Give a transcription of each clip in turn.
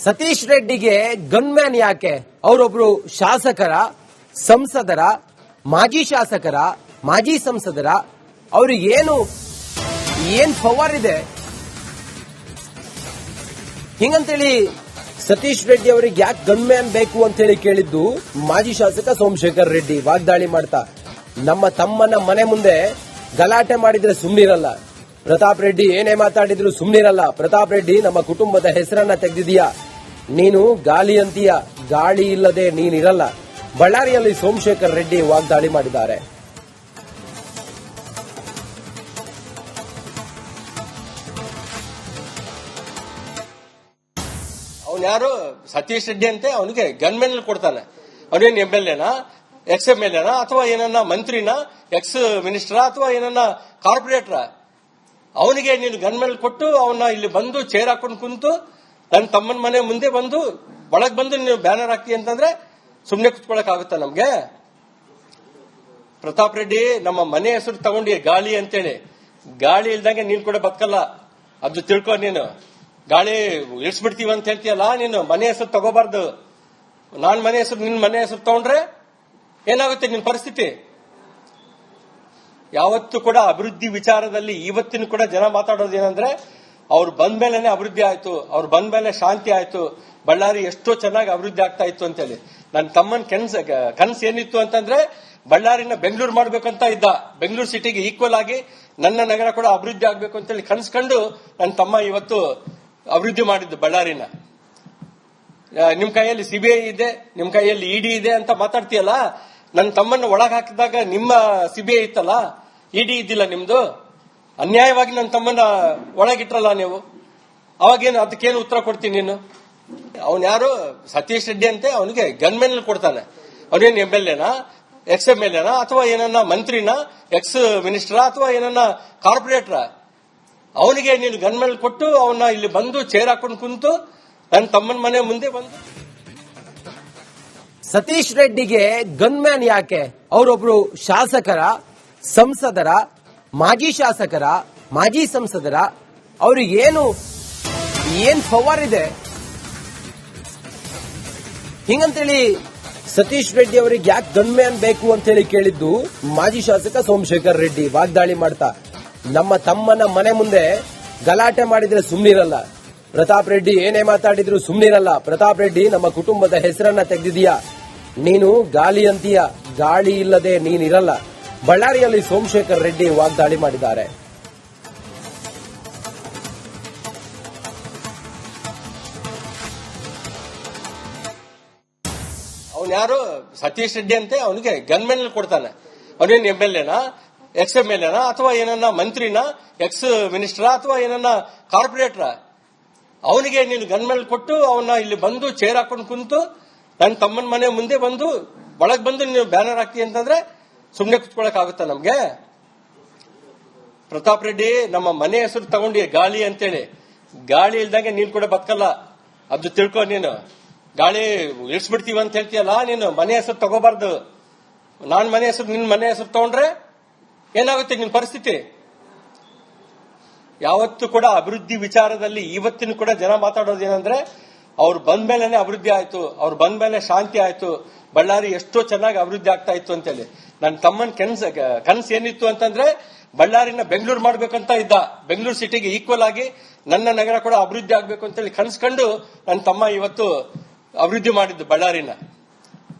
Satish ರೆಡ್ಡಿಗೆ gunman ಯಾಕೆ? ಅವರೊಬ್ರು ಶಾಸಕರ, ಸಂಸದರ, ಮಾಜಿ ಶಾಸಕರ, ಮಾಜಿ ಸಂಸದರ, ಅವ್ರಿಗೆ ಏನ್ ಪವರ್ ಇದೆ ಹಿಂಗಂತೇಳಿ ಸತೀಶ್ ರೆಡ್ಡಿ ಅವರಿಗೆ ಯಾಕೆ ಗನ್ಮ್ಯಾನ್ ಬೇಕು ಅಂತ ಹೇಳಿ ಕೇಳಿದ್ದು ಮಾಜಿ ಶಾಸಕ ಸೋಮಶೇಖರ್ ರೆಡ್ಡಿ ವಾಗ್ದಾಳಿ ಮಾಡ್ತಾ, ನಮ್ಮ ತಮ್ಮನ ಮನೆ ಮುಂದೆ ಗಲಾಟೆ ಮಾಡಿದ್ರೆ ಸುಮ್ನಿರಲ್ಲ, ಪ್ರತಾಪ್ ರೆಡ್ಡಿ ಏನೇ ಮಾತಾಡಿದ್ರು ಸುಮ್ನಿರಲ್ಲ, ಪ್ರತಾಪ್ ರೆಡ್ಡಿ ನಮ್ಮ ಕುಟುಂಬದ ಹೆಸರನ್ನ ತೆಗೆದಿದೀಯಾ, ನೀನು ಗಾಲಿ ಅಂತೀಯ, ಗಾಳಿ ಇಲ್ಲದೆ ನೀನಿರಲ್ಲ. ಬಳ್ಳಾರಿಯಲ್ಲಿ ಸೋಮಶೇಖರ್ ರೆಡ್ಡಿ ವಾಗ್ದಾಳಿ ಮಾಡಿದ್ದಾರೆ. ಯಾರು ಸತೀಶ್ ರೆಡ್ಡಿ ಅಂತೆ ಅವನಿಗೆ ಗನ್ಮೆನ್ ಕೊಡ್ತಾನೆ. ಅವನೇನು MLA ಎಕ್ಸ್ MLA ಅಥವಾ ಏನನ್ನ ಮಂತ್ರಿನ, ಎಕ್ಸ್ ಮಿನಿಸ್ಟರ್ ಅಥವಾ ಏನನ್ನ ಕಾರ್ಪೊರೇಟರ್, ಅವನಿಗೆ ನೀನು ಗನ್ಮೆನ್ ಕೊಟ್ಟು ಅವನ್ನ ಇಲ್ಲಿ ಬಂದು ಚೇರ್ ಹಾಕೊಂಡು ಕುಂತು ನನ್ನ ತಮ್ಮನ ಮನೆ ಮುಂದೆ ಬಂದು ಒಳಗ್ ಬಂದು ನೀವು ಬ್ಯಾನರ್ ಹಾಕ್ತಿ ಅಂತಂದ್ರೆ ಸುಮ್ನೆ ಕುತ್ಕೊಳಕ್ ಆಗುತ್ತಾ ನಮ್ಗೆ? ಪ್ರತಾಪ್ ರೆಡ್ಡಿ ನಮ್ಮ ಮನೆ ಹೆಸರು ತಗೊಂಡಿ ಗಾಳಿ ಅಂತೇಳಿ, ಗಾಳಿ ಇಲ್ದಂಗೆ ನೀನ್ ಕೂಡ ಬದುಕಲ್ಲ, ಅದು ತಿಳ್ಕೊ. ನೀನು ಗಾಳಿ ಇಳಿಸ್ಬಿಡ್ತೀವಿ ಅಂತ ಹೇಳ್ತೀಯಲ್ಲ, ನೀನು ಮನೆ ಹೆಸರು ತಗೋಬಾರ್ದು. ನಾನ್ ಮನೆ ಹೆಸರು ನಿನ್ ಮನೆ ಹೆಸರು ತಗೊಂಡ್ರೆ ಏನಾಗುತ್ತೆ ನಿನ್ ಪರಿಸ್ಥಿತಿ? ಯಾವತ್ತೂ ಕೂಡ ಅಭಿವೃದ್ಧಿ ವಿಚಾರದಲ್ಲಿ ಇವತ್ತಿನ ಕೂಡ ಜನ ಮಾತಾಡೋದೇನಂದ್ರೆ ಅವ್ರು ಬಂದ ಮೇಲೆನೆ ಅಭಿವೃದ್ಧಿ ಆಯ್ತು, ಅವ್ರು ಬಂದ ಮೇಲೆ ಶಾಂತಿ ಆಯ್ತು, ಬಳ್ಳಾರಿ ಎಷ್ಟೋ ಚೆನ್ನಾಗಿ ಅಭಿವೃದ್ಧಿ ಆಗ್ತಾ ಇತ್ತು ಅಂತೇಳಿ. ನನ್ನ ತಮ್ಮನ ಕನಸು ಏನಿತ್ತು ಅಂತಂದ್ರೆ ಬಳ್ಳಾರಿನ ಬೆಂಗಳೂರು ಮಾಡ್ಬೇಕಂತ ಇದ್ದ, ಬೆಂಗಳೂರು ಸಿಟಿಗೆ ಈಕ್ವಲ್ ಆಗಿ ನನ್ನ ನಗರ ಕೂಡ ಅಭಿವೃದ್ಧಿ ಆಗ್ಬೇಕು ಅಂತೇಳಿ ಕನಸ್ಕೊಂಡು ನನ್ನ ತಮ್ಮ ಇವತ್ತು ಅಭಿವೃದ್ಧಿ ಮಾಡಿದ್ದು ಬಳ್ಳಾರಿನ. ನಿಮ್ ಕೈಯಲ್ಲಿ CBI ಇದೆ, ನಿಮ್ ಕೈಯಲ್ಲಿ ED ಇದೆ ಅಂತ ಮಾತಾಡ್ತೀಯಲ್ಲ, ನನ್ನ ತಮ್ಮನ್ನ ಒಳಗ್ ಹಾಕಿದಾಗ ನಿಮ್ಮ CBI ಇತ್ತಲ್ಲ, ED ಇದ್ದಿಲ್ಲ ನಿಮ್ದು. ಅನ್ಯಾಯವಾಗಿ ನನ್ನ ತಮ್ಮನ್ನ ಒಳಗಿಟ್ರಲ್ಲ ನೀವು, ಅವಾಗೇನು ಅದಕ್ಕೇನು ಉತ್ತರ ಕೊಡ್ತೀನಿ ನೀನು? ಅವನ್ ಯಾರು ಸತೀಶ್ ರೆಡ್ಡಿ ಅಂತೆ ಅವನಿಗೆ ಗನ್ಮೆನ್ ಕೊಡ್ತಾನೆ. ಅವನೇನು MLA ಎಕ್ಸ್ MLA ಅಥವಾ ಏನನ್ನ ಮಂತ್ರಿನ, ಎಕ್ಸ್ ಮಿನಿಸ್ಟರ್ ಅಥವಾ ಏನನ್ನ ಕಾರ್ಪೊರೇಟರ್, ಅವನಿಗೆ ನೀನು ಗನ್ಮೆನ್ ಕೊಟ್ಟು ಅವನ್ನ ಇಲ್ಲಿ ಬಂದು ಚೇರ್ ಹಾಕೊಂಡು ಕುಂತು ನನ್ನ ತಮ್ಮನ ಮನೆ ಮುಂದೆ ಬಂದು. ಸತೀಶ್ ರೆಡ್ಡಿಗೆ ಗನ್ಮ್ಯಾನ್ ಯಾಕೆ? ಅವರೊಬ್ರು ಶಾಸಕರ, ಸಂಸದರ, ಮಾಜಿ ಶಾಸಕರ, ಮಾಜಿ ಸಂಸದರ, ಅವ್ರಿಗೆ ಏನ್ ಪವರ್ ಇದೆ ಹಿಂಗಂತೇಳಿ ಸತೀಶ್ ರೆಡ್ಡಿ ಅವರಿಗೆ ಯಾಕೆ ಗನ್ಮ್ಯಾನ್ ಬೇಕು ಅಂತ ಹೇಳಿ ಕೇಳಿದ್ದು ಮಾಜಿ ಶಾಸಕ ಸೋಮಶೇಖರ್ ರೆಡ್ಡಿ ವಾಗ್ದಾಳಿ ಮಾಡ್ತಾ, ನಮ್ಮ ತಮ್ಮನ ಮನೆ ಮುಂದೆ ಗಲಾಟೆ ಮಾಡಿದ್ರೆ ಸುಮ್ನಿರಲ್ಲ, ಪ್ರತಾಪ್ ರೆಡ್ಡಿ ಏನೇ ಮಾತಾಡಿದ್ರು ಸುಮ್ನಿರಲ್ಲ, ಪ್ರತಾಪ್ ರೆಡ್ಡಿ ನಮ್ಮ ಕುಟುಂಬದ ಹೆಸರನ್ನ ತೆಗೆದಿದೀಯಾ, ನೀನು ಗಾಲಿ ಅಂತೀಯ, ಗಾಳಿ ಇಲ್ಲದೆ ನೀನಿರಲ್ಲ. ಬಳ್ಳಾರಿಯಲ್ಲಿ ಸೋಮಶೇಖರ್ ರೆಡ್ಡಿ ವಾಗ್ದಾಳಿ ಮಾಡಿದ್ದಾರೆ. ಅವನ್ ಯಾರು ಸತೀಶ್ ರೆಡ್ಡಿ ಅಂತೆ ಅವನಿಗೆ ಗನ್ಮೆನ್ ಕೊಡ್ತಾನೆ. ಅವನೇನು MLA ಎಕ್ಸ್ MLA ಅಥವಾ ಏನನ್ನ ಮಂತ್ರಿನ, ಎಕ್ಸ್ ಮಿನಿಸ್ಟರ್ ಅಥವಾ ಏನನ್ನ ಕಾರ್ಪೊರೇಟರ್, ಅವನಿಗೆ ನೀನು ಗನ್ಮೆನ್ ಕೊಟ್ಟು ಅವನ್ನ ಇಲ್ಲಿ ಬಂದು ಚೇರ್ ಹಾಕೊಂಡು ಕುಂತು ನನ್ನ ತಮ್ಮನ ಮನೆ ಮುಂದೆ ಬಂದು ಒಳಗ್ ಬಂದು ನೀವು ಬ್ಯಾನರ್ ಹಾಕ್ತಿ ಅಂತಂದ್ರೆ ಸುಮ್ನೆ ಕುತ್ಕೊಳಕ್ ಆಗುತ್ತಾ ನಮ್ಗೆ? ಪ್ರತಾಪ್ ರೆಡ್ಡಿ ನಮ್ಮ ಮನೆ ಹೆಸರು ತಗೊಂಡಿ ಗಾಳಿ ಅಂತೇಳಿ, ಗಾಳಿ ಇಲ್ದಂಗೆ ನೀನ್ ಕೂಡ ಬದುಕಲ್ಲ, ಅದು ತಿಳ್ಕೊ. ನೀನು ಗಾಳಿ ಇಳಿಸ್ಬಿಡ್ತೀವಿ ಅಂತ ಹೇಳ್ತೀಯಲ್ಲ, ನೀನು ಮನೆ ಹೆಸರು ತಗೋಬಾರ್ದು. ನಾನ್ ಮನೆ ಹೆಸರು ನಿನ್ ಮನೆ ಹೆಸರು ತಗೊಂಡ್ರೆ ಏನಾಗುತ್ತೆ ನಿನ್ ಪರಿಸ್ಥಿತಿ? ಯಾವತ್ತೂ ಕೂಡ ಅಭಿವೃದ್ಧಿ ವಿಚಾರದಲ್ಲಿ ಇವತ್ತಿನ ಕೂಡ ಜನ ಮಾತಾಡೋದೇನಂದ್ರೆ ಅವ್ರು ಬಂದ ಮೇಲೆನೆ ಅಭಿವೃದ್ಧಿ ಆಯ್ತು, ಅವ್ರು ಬಂದ ಮೇಲೆ ಶಾಂತಿ ಆಯ್ತು, ಬಳ್ಳಾರಿ ಎಷ್ಟೋ ಚೆನ್ನಾಗಿ ಅಭಿವೃದ್ಧಿ ಆಗ್ತಾ ಇತ್ತು ಅಂತೇಳಿ. ನನ್ನ ತಮ್ಮನ ಕನಸು ಏನಿತ್ತು ಅಂತಂದ್ರೆ ಬಳ್ಳಾರಿನ ಬೆಂಗಳೂರು ಮಾಡ್ಬೇಕಂತ ಇದ್ದ, ಬೆಂಗಳೂರು ಸಿಟಿಗೆ ಈಕ್ವಲ್ ಆಗಿ ನನ್ನ ನಗರ ಕೂಡ ಅಭಿವೃದ್ಧಿ ಆಗ್ಬೇಕು ಅಂತೇಳಿ ಕನಸ್ಕೊಂಡು ನನ್ನ ತಮ್ಮ ಇವತ್ತು ಅಭಿವೃದ್ಧಿ ಮಾಡಿದ್ದು ಬಳ್ಳಾರಿನ.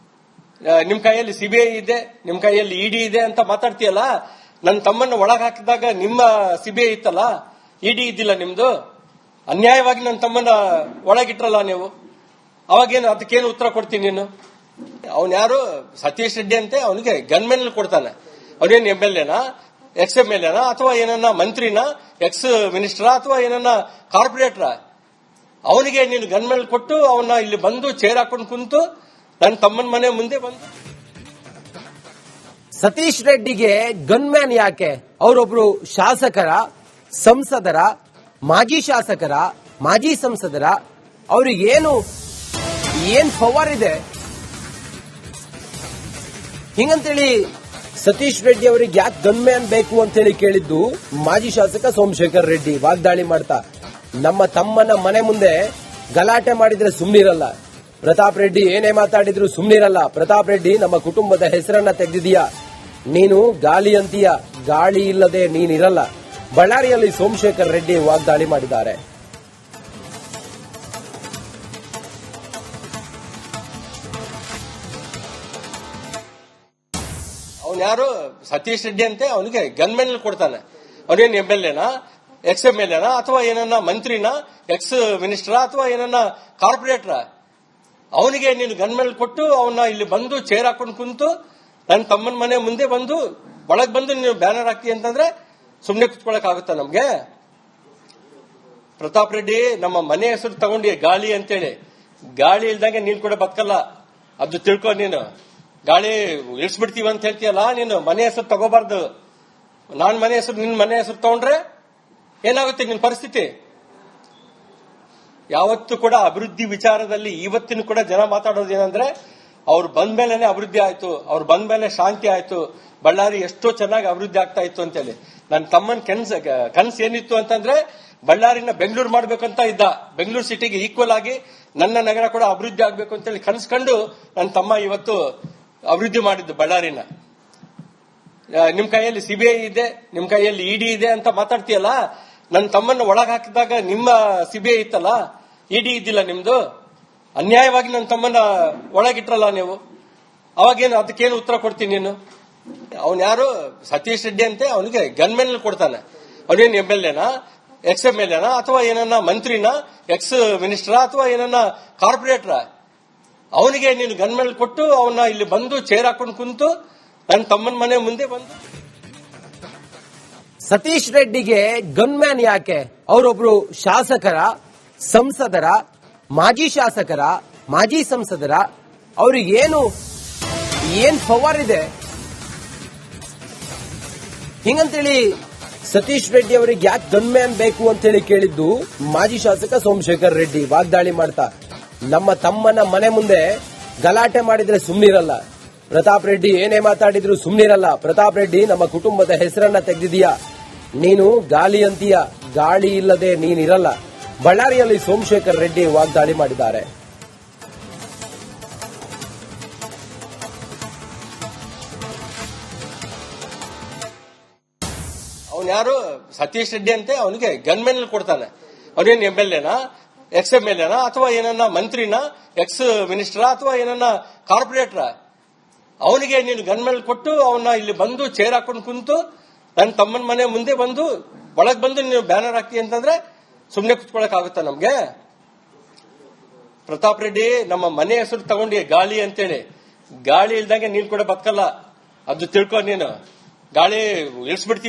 ನಿಮ್ ಕೈಯಲ್ಲಿ CBI ಇದೆ, ನಿಮ್ ಕೈಯಲ್ಲಿ ED ಇದೆ ಅಂತ ಮಾತಾಡ್ತೀಯಲ್ಲ, ನನ್ನ ತಮ್ಮನ್ನ ಒಳಗ್ ಹಾಕಿದಾಗ ನಿಮ್ಮ CBI ಇತ್ತಲ್ಲ, ED ಇದ್ದಿಲ್ಲ ನಿಮ್ದು. ಅನ್ಯಾಯವಾಗಿ ನನ್ನ ತಮ್ಮನ್ನ ಒಳಗಿಟ್ರಲ್ಲ ನೀವು, ಅವಾಗೇನು ಅದಕ್ಕೇನು ಉತ್ತರ ಕೊಡ್ತೀನಿ ನೀನು? ಅವನ್ ಯಾರು ಸತೀಶ್ ರೆಡ್ಡಿ ಅಂತೆ ಅವನಿಗೆ ಗನ್ಮೆನ್ ಕೊಡ್ತಾನೆ. ಅವನೇನು MLA ಎಕ್ಸ್ MLA ಅಥವಾ ಏನನ್ನ ಮಂತ್ರಿನ, ಎಕ್ಸ್ ಮಿನಿಸ್ಟರ್ ಅಥವಾ ಏನನ್ನ ಕಾರ್ಪೊರೇಟರ್, ಅವನಿಗೆ ನೀನು ಗನ್ಮೆನ್ ಕೊಟ್ಟು ಅವನ್ನ ಇಲ್ಲಿ ಬಂದು ಚೇರ್ ಹಾಕೊಂಡು ಕುಂತು ನನ್ನ ತಮ್ಮನ ಮನೆ ಮುಂದೆ ಬಂದು. ಸತೀಶ್ ರೆಡ್ಡಿಗೆ ಗನ್ಮ್ಯಾನ್ ಯಾಕೆ? ಅವರೊಬ್ರು ಶಾಸಕರ, ಸಂಸದರ, ಮಾಜಿ ಶಾಸಕರ, ಮಾಜಿ ಸಂಸದರ, ಅವ್ರಿಗೆ ಏನ್ ಪವರ್ ಇದೆ ಹಿಂಗಂತೇಳಿ ಸತೀಶ್ ರೆಡ್ಡಿ ಅವರಿಗೆ ಯಾಕೆ ಗನ್ಮ್ಯಾನ್ ಬೇಕು ಅಂತ ಹೇಳಿ ಕೇಳಿದ್ದು ಮಾಜಿ ಶಾಸಕ ಸೋಮಶೇಖರ್ ರೆಡ್ಡಿ ವಾಗ್ದಾಳಿ ಮಾಡ್ತಾ, ನಮ್ಮ ತಮ್ಮನ ಮನೆ ಮುಂದೆ ಗಲಾಟೆ ಮಾಡಿದ್ರೆ ಸುಮ್ನಿರಲ್ಲ. ಪ್ರತಾಪ್ ರೆಡ್ಡಿ ಏನೇ ಮಾತಾಡಿದ್ರು ಸುಮ್ನಿರಲ್ಲ. ಪ್ರತಾಪ್ ರೆಡ್ಡಿ ನಮ್ಮ ಕುಟುಂಬದ ಹೆಸರನ್ನ ತೆಗೆದಿದೀಯಾ. ನೀನು ಗಾಳಿ ಅಂತೀಯ, ಗಾಳಿ ಇಲ್ಲದೆ ನೀನಿರಲ್ಲ. ಬಳ್ಳಾರಿಯಲ್ಲಿ ಸೋಮಶೇಖರ್ ರೆಡ್ಡಿ ವಾಗ್ದಾಳಿ ಮಾಡಿದ್ದಾರೆ. ಅವನು ಯಾರು ಸತೀಶ್ ರೆಡ್ಡಿ ಅಂತೆ, ಅವನಿಗೆ ಗನ್ಮೆನ್ ಕೊಡ್ತಾನೆ. ಅವನೇನು MLA ಎಕ್ಸ್ MLA ಅಥವಾ ಏನನ್ನ ಮಂತ್ರಿನ, ಎಕ್ಸ್ ಮಿನಿಸ್ಟರ್ ಅಥವಾ ಏನನ್ನ ಕಾರ್ಪೊರೇಟರ್, ಅವನಿಗೆ ನೀನು ಗನ್ಮೆನ್ ಕೊಟ್ಟು ಅವನ್ನ ಇಲ್ಲಿ ಬಂದು ಚೇರ್ ಹಾಕೊಂಡು ಕುಂತು ನನ್ನ ತಮ್ಮನ ಮನೆ ಮುಂದೆ ಬಂದು ಒಳಗ್ ಬಂದು ನೀನು ಬ್ಯಾನರ್ ಹಾಕಿ ಅಂತಂದ್ರೆ ಸುಮ್ನೆ ಕುತ್ಕೊಳಕ್ ಆಗುತ್ತಾ ನಮ್ಗೆ? ಪ್ರತಾಪ್ ರೆಡ್ಡಿ ನಮ್ಮ ಮನೆ ಹೆಸರು ತಗೊಂಡಿ ಗಾಳಿ ಅಂತೇಳಿ. ಗಾಳಿ ಇಲ್ದಂಗೆ ನೀನ್ ಕೂಡ ಬದುಕಲ್ಲ, ಅದು ತಿಳ್ಕೊ. ನೀನು ಗಾಳಿ ಇಳಿಸ್ಬಿಡ್ತೀವಿ ಅಂತ ಹೇಳ್ತೀಯಲ್ಲ, ನೀನು ಮನೆ ಹೆಸರು ತಗೋಬಾರ್ದು. ನಾನ್ ಮನೆ ಹೆಸರು ನಿನ್ ಮನೆ ಹೆಸರು ತಗೊಂಡ್ರೆ ಏನಾಗುತ್ತೆ ನಿನ್ ಪರಿಸ್ಥಿತಿ? ಯಾವತ್ತು ಕೂಡ ಅಭಿವೃದ್ಧಿ ವಿಚಾರದಲ್ಲಿ ಇವತ್ತಿನ ಕೂಡ ಜನ ಮಾತಾಡೋದು ಏನಂದ್ರೆ ಅವ್ರು ಬಂದ್ಮೇಲೆ ಅಭಿವೃದ್ಧಿ ಆಯ್ತು, ಅವ್ರು ಬಂದ್ಮೇಲೆ ಶಾಂತಿ ಆಯ್ತು, ಬಳ್ಳಾರಿ ಎಷ್ಟೋ ಚೆನ್ನಾಗಿ ಅಭಿವೃದ್ಧಿ ಆಗ್ತಾ ಇತ್ತು ಅಂತೇಳಿ. ನನ್ನ ತಮ್ಮನ ಕನ್ಸ್ ಏನಿತ್ತು ಅಂತಂದ್ರೆ ಬಳ್ಳಾರಿನ ಬೆಂಗಳೂರು ಮಾಡ್ಬೇಕಂತ ಇದ್ದ. ಬೆಂಗಳೂರು ಸಿಟಿಗೆ ಈಕ್ವಲ್ ಆಗಿ ನನ್ನ ನಗರ ಕೂಡ ಅಭಿವೃದ್ಧಿ ಆಗ್ಬೇಕು ಅಂತೇಳಿ ಕನ್ಸ್ಕೊಂಡು ನನ್ನ ತಮ್ಮ ಇವತ್ತು ಅಭಿವೃದ್ಧಿ ಮಾಡಿದ್ದು ಬಳ್ಳಾರಿನ. ನಿಮ್ ಕೈಯಲ್ಲಿ CBI ಇದೆ, ನಿಮ್ ಕೈಯಲ್ಲಿ ED ಇದೆ ಅಂತ ಮಾತಾಡ್ತೀಯಲ್ಲ. ನನ್ನ ತಮ್ಮನ್ನ ಒಳಗ್ ಹಾಕಿದಾಗ ನಿಮ್ಮ CBI ಇತ್ತಲ್ಲ, ED ಇದ್ದಿಲ್ಲ ನಿಮ್ದು. ಅನ್ಯಾಯವಾಗಿ ನನ್ನ ತಮ್ಮನ್ನ ಒಳಗಿಟ್ರಲ್ಲ ನೀವು. ಅವಾಗೇನು ಅದಕ್ಕೇನು ಉತ್ತರ ಕೊಡ್ತೀನಿ ನೀನು? ಅವನ್ ಯಾರು ಸತೀಶ್ ರೆಡ್ಡಿ ಅಂತೆ, ಅವನಿಗೆ ಗನ್ಮೆನ್ ಕೊಡ್ತಾನೆ. ಅವನೇನು MLA ಎಕ್ಸ್ MLA ಅಥವಾ ಏನನ್ನ ಮಂತ್ರಿನ, ಎಕ್ಸ್ ಮಿನಿಸ್ಟರ್ ಅಥವಾ ಏನನ್ನ ಕಾರ್ಪೊರೇಟರ್, ಅವನಿಗೆ ನೀನು ಗನ್ಮೆನ್ ಕೊಟ್ಟು ಅವನ್ನ ಇಲ್ಲಿ ಬಂದು ಚೇರ್ ಹಾಕೊಂಡು ಕುಂತು ನನ್ನ ತಮ್ಮನ ಮನೆ ಮುಂದೆ ಬಂದು. ಸತೀಶ್ ರೆಡ್ಡಿಗೆ ಗನ್ಮ್ಯಾನ್ ಯಾಕೆ? ಅವರೊಬ್ರು ಶಾಸಕರ, ಸಂಸದರ, ಮಾಜಿ ಶಾಸಕರ, ಮಾಜಿ ಸಂಸದರ, ಅವ್ರಿಗೆ ಏನ್ ಪವರ್ ಇದೆ ಹಿಂಗಂತೇಳಿ ಸತೀಶ್ ರೆಡ್ಡಿ ಅವರಿಗೆ ಯಾಕೆ ಗನ್ಮ್ಯಾನ್ ಬೇಕು ಅಂತೇಳಿ ಕೇಳಿದ್ದು ಮಾಜಿ ಶಾಸಕ ಸೋಮಶೇಖರ್ ರೆಡ್ಡಿ ವಾಗ್ದಾಳಿ ಮಾಡ್ತಾ. ನಮ್ಮ ತಮ್ಮನ ಮನೆ ಮುಂದೆ ಗಲಾಟೆ ಮಾಡಿದ್ರೆ ಸುಮ್ನಿರಲ್ಲ. ಪ್ರತಾಪ್ ರೆಡ್ಡಿ ಏನೇ ಮಾತಾಡಿದ್ರು ಸುಮ್ನಿರಲ್ಲ. ಪ್ರತಾಪ್ ರೆಡ್ಡಿ ನಮ್ಮ ಕುಟುಂಬದ ಹೆಸರನ್ನ ತೆಗೆದಿದೀಯಾ. ನೀನು ಗಾಳಿ ಅಂತೀಯ, ಗಾಳಿ ಇಲ್ಲದೆ ನೀನಿರಲ್ಲ. ಬಳ್ಳಾರಿಯಲ್ಲಿ ಸೋಮಶೇಖರ್ ರೆಡ್ಡಿ ವಾಗ್ದಾಳಿ ಮಾಡಿದ್ದಾರೆ. ಅವನ್ ಯಾರು ಸತೀಶ್ ರೆಡ್ಡಿ ಅಂತೆ, ಅವನಿಗೆ ಗನ್ಮೆನ್ ಕೊಡ್ತಾನೆ. ಅವನೇನು MLA ಎಕ್ಸ್ MLA ಅಥವಾ ಏನನ್ನ ಮಂತ್ರಿನ, ಎಕ್ಸ್ ಮಿನಿಸ್ಟರ್ ಅಥವಾ ಏನನ್ನ ಕಾರ್ಪೊರೇಟರ್, ಅವನಿಗೆ ನೀನು ಗನ್ಮೆನ್ ಕೊಟ್ಟು ಅವನ್ನ ಇಲ್ಲಿ ಬಂದು ಚೇರ್ ಹಾಕೊಂಡು ಕುಂತು ನನ್ನ ತಮ್ಮನ ಮನೆ ಮುಂದೆ ಬಂದು ಒಳಗ್ ಬಂದು ನೀನು ಬ್ಯಾನರ್ ಹಾಕಿ ಅಂತಂದ್ರೆ ಸುಮ್ನೆ ಕುತ್ಕೊಳಕ್ ಆಗುತ್ತಾ ನಮ್ಗೆ? ಪ್ರತಾಪ್ ರೆಡ್ಡಿ ನಮ್ಮ ಮನೆ ಹೆಸರು ತಗೊಂಡಿ ಗಾಳಿ ಅಂತೇಳಿ. ಗಾಳಿ ಇಲ್ದಂಗೆ ನೀನ್ ಕೂಡ ಬದುಕಲ್ಲ, ಅದು ತಿಳ್ಕೊ. ನೀನು ಗಾಳಿ ಇಳಿಸ್ಬಿಡ್ತೀವಿ